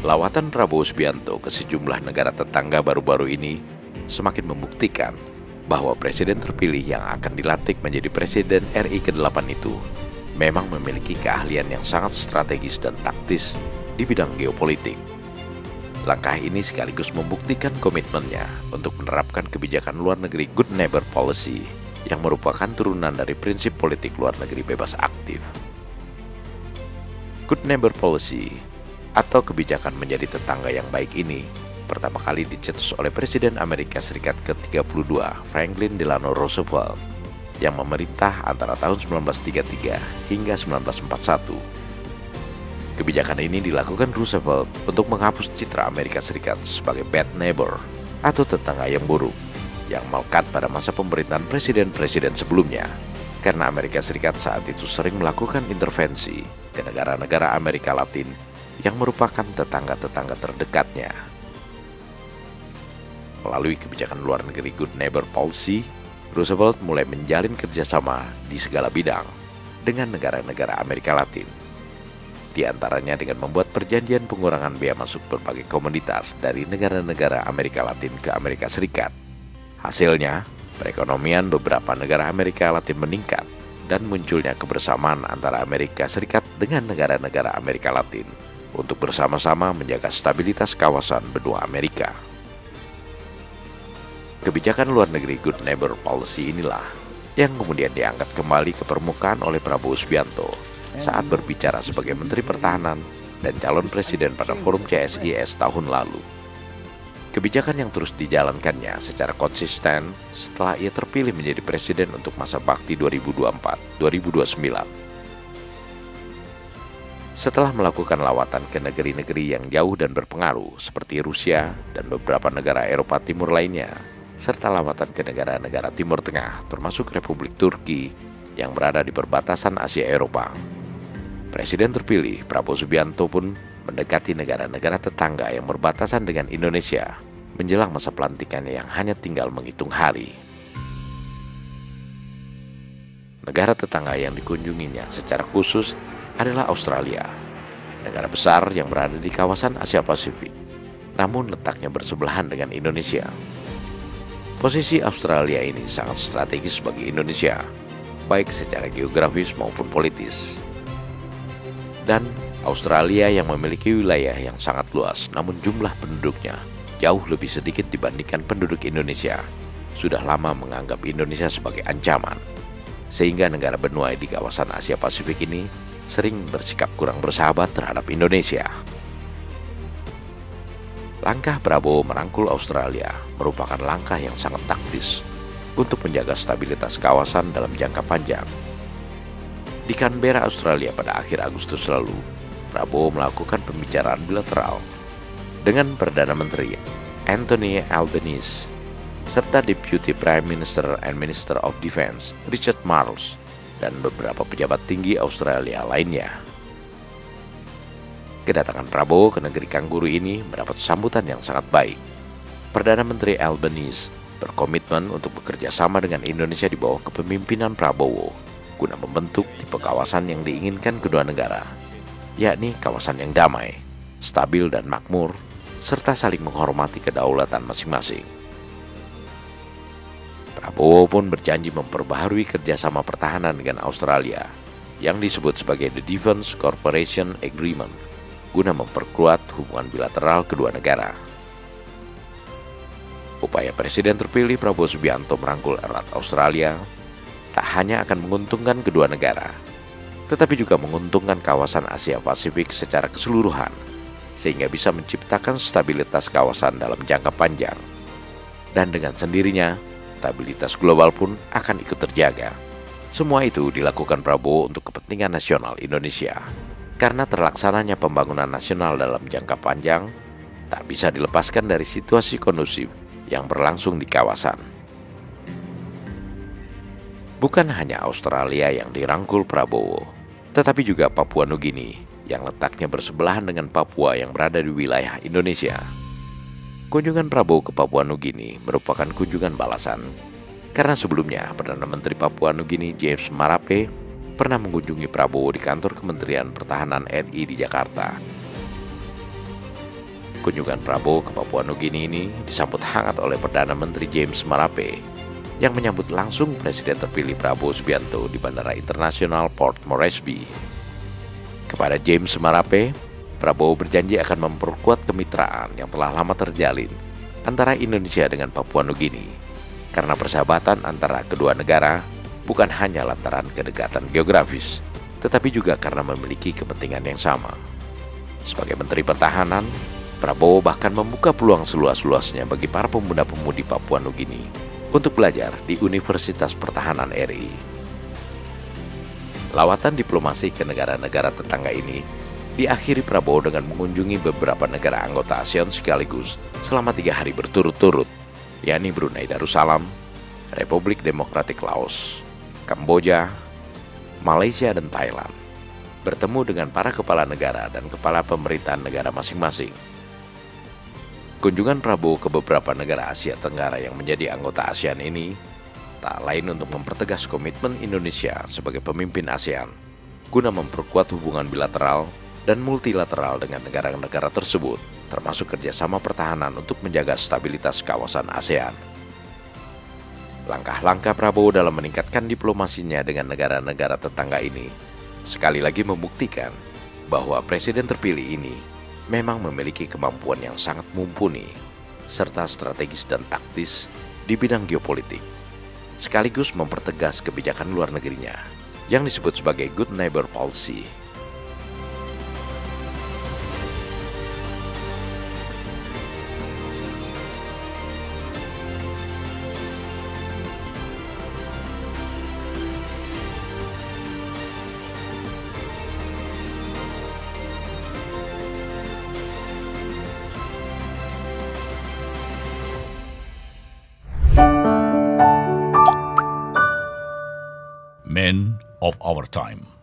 Lawatan Prabowo Subianto ke sejumlah negara tetangga baru-baru ini semakin membuktikan bahwa presiden terpilih yang akan dilantik menjadi presiden RI ke-8 itu memang memiliki keahlian yang sangat strategis dan taktis di bidang geopolitik. Langkah ini sekaligus membuktikan komitmennya untuk menerapkan kebijakan luar negeri Good Neighbor Policy yang merupakan turunan dari prinsip politik luar negeri bebas aktif. Good Neighbor Policy atau kebijakan menjadi tetangga yang baik ini pertama kali dicetus oleh Presiden Amerika Serikat ke-32 Franklin Delano Roosevelt yang memerintah antara tahun 1933 hingga 1941. Kebijakan ini dilakukan Roosevelt untuk menghapus citra Amerika Serikat sebagai bad neighbor atau tetangga yang buruk yang melekat pada masa pemerintahan presiden-presiden sebelumnya, karena Amerika Serikat saat itu sering melakukan intervensi ke negara-negara Amerika Latin yang merupakan tetangga-tetangga terdekatnya. Melalui kebijakan luar negeri Good Neighbor Policy, Roosevelt mulai menjalin kerjasama di segala bidang dengan negara-negara Amerika Latin. Di antaranya dengan membuat perjanjian pengurangan bea masuk berbagai komoditas dari negara-negara Amerika Latin ke Amerika Serikat. Hasilnya, perekonomian beberapa negara Amerika Latin meningkat dan munculnya kebersamaan antara Amerika Serikat dengan negara-negara Amerika Latin untuk bersama-sama menjaga stabilitas kawasan benua Amerika. Kebijakan luar negeri Good Neighbor Policy inilah yang kemudian diangkat kembali ke permukaan oleh Prabowo Subianto saat berbicara sebagai Menteri Pertahanan dan calon presiden pada Forum CSIS tahun lalu. Kebijakan yang terus dijalankannya secara konsisten setelah ia terpilih menjadi presiden untuk masa bakti 2024-2029. Setelah melakukan lawatan ke negeri-negeri yang jauh dan berpengaruh seperti Rusia dan beberapa negara Eropa Timur lainnya, serta lawatan ke negara-negara Timur Tengah termasuk Republik Turki yang berada di perbatasan Asia Eropa, Presiden terpilih Prabowo Subianto pun mendekati negara-negara tetangga yang berbatasan dengan Indonesia menjelang masa pelantikannya yang hanya tinggal menghitung hari. Negara tetangga yang dikunjunginya secara khusus adalah Australia, negara besar yang berada di kawasan Asia Pasifik, namun letaknya bersebelahan dengan Indonesia. Posisi Australia ini sangat strategis bagi Indonesia, baik secara geografis maupun politis. Dan Australia yang memiliki wilayah yang sangat luas, namun jumlah penduduknya jauh lebih sedikit dibandingkan penduduk Indonesia, sudah lama menganggap Indonesia sebagai ancaman, sehingga negara benua di kawasan Asia Pasifik ini sering bersikap kurang bersahabat terhadap Indonesia. Langkah Prabowo merangkul Australia merupakan langkah yang sangat taktis untuk menjaga stabilitas kawasan dalam jangka panjang. Di Canberra, Australia pada akhir Agustus lalu, Prabowo melakukan pembicaraan bilateral dengan Perdana Menteri Anthony Albanese serta Deputy Prime Minister and Minister of Defense Richard Marles dan beberapa pejabat tinggi Australia lainnya. Kedatangan Prabowo ke negeri kanguru ini mendapat sambutan yang sangat baik. Perdana Menteri Albanese berkomitmen untuk bekerja sama dengan Indonesia di bawah kepemimpinan Prabowo guna membentuk tipe kawasan yang diinginkan kedua negara, yakni kawasan yang damai, stabil dan makmur, serta saling menghormati kedaulatan masing-masing. Prabowo pun berjanji memperbaharui kerjasama pertahanan dengan Australia yang disebut sebagai The Defence Cooperation Agreement guna memperkuat hubungan bilateral kedua negara. Upaya Presiden terpilih Prabowo Subianto merangkul erat Australia tak hanya akan menguntungkan kedua negara, tetapi juga menguntungkan kawasan Asia Pasifik secara keseluruhan, sehingga bisa menciptakan stabilitas kawasan dalam jangka panjang. Dan dengan sendirinya, stabilitas global pun akan ikut terjaga. Semua itu dilakukan Prabowo untuk kepentingan nasional Indonesia, karena terlaksananya pembangunan nasional dalam jangka panjang tak bisa dilepaskan dari situasi kondusif yang berlangsung di kawasan. Bukan hanya Australia yang dirangkul Prabowo, tetapi juga Papua Nugini yang letaknya bersebelahan dengan Papua yang berada di wilayah Indonesia. Kunjungan Prabowo ke Papua Nugini merupakan kunjungan balasan, karena sebelumnya Perdana Menteri Papua Nugini James Marape pernah mengunjungi Prabowo di kantor Kementerian Pertahanan RI di Jakarta. Kunjungan Prabowo ke Papua Nugini ini disambut hangat oleh Perdana Menteri James Marape yang menyambut langsung Presiden terpilih Prabowo Subianto di Bandara Internasional Port Moresby. Kepada James Marape, Prabowo berjanji akan memperkuat kemitraan yang telah lama terjalin antara Indonesia dengan Papua Nugini, karena persahabatan antara kedua negara bukan hanya lantaran kedekatan geografis, tetapi juga karena memiliki kepentingan yang sama. Sebagai Menteri Pertahanan, Prabowo bahkan membuka peluang seluas-luasnya bagi para pemuda-pemudi Papua Nugini untuk belajar di Universitas Pertahanan RI. Lawatan diplomasi ke negara-negara tetangga ini diakhiri Prabowo dengan mengunjungi beberapa negara anggota ASEAN sekaligus selama 3 hari berturut-turut, yakni Brunei Darussalam, Republik Demokratik Laos, Kamboja, Malaysia, dan Thailand, bertemu dengan para kepala negara dan kepala pemerintahan negara masing-masing. Kunjungan Prabowo ke beberapa negara Asia Tenggara yang menjadi anggota ASEAN ini tak lain untuk mempertegas komitmen Indonesia sebagai pemimpin ASEAN guna memperkuat hubungan bilateral dan multilateral dengan negara-negara tersebut, termasuk kerjasama pertahanan untuk menjaga stabilitas kawasan ASEAN. Langkah-langkah Prabowo dalam meningkatkan diplomasinya dengan negara-negara tetangga ini sekali lagi membuktikan bahwa presiden terpilih ini memang memiliki kemampuan yang sangat mumpuni serta strategis dan taktis di bidang geopolitik, sekaligus mempertegas kebijakan luar negerinya yang disebut sebagai Good Neighbor Policy. Men of our time.